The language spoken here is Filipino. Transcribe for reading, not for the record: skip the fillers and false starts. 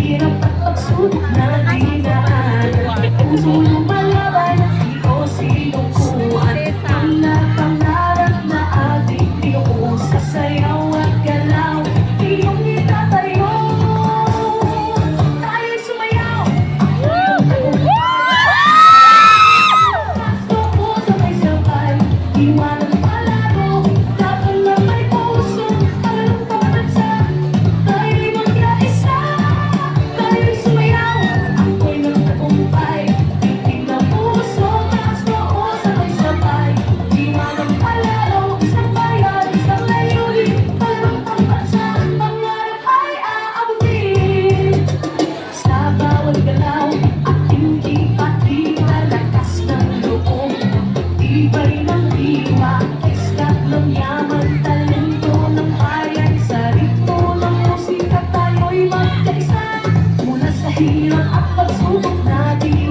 hirap at pagsubok na dinaanan. Puso lumalaban, di ko sinukuan. Ang napangarap na ating tinuos sa sayaw at galaw, iyong itatayo. Tayo'y sumayaw, gusto ko sabay-sabay, iwanan palaro, laban na may puso, parang pagbansa. Tayo'y magkaisa, tayo'y sumayaw, ako'y nagtagumpay, titig na puso, taas noo, sabay-sabay, iwanan palaro, isang bayan, isang layunin, parang pagbansa, pangarap ay aabutin. Sa bawat galaw, ating kita-kita, lakas ng loob, tibay ng diwa, iskat ng yaman, talento ng bayan, sa ritmo ng musika tayo'y magkaisa. Mula sa hirap at pagsubok natin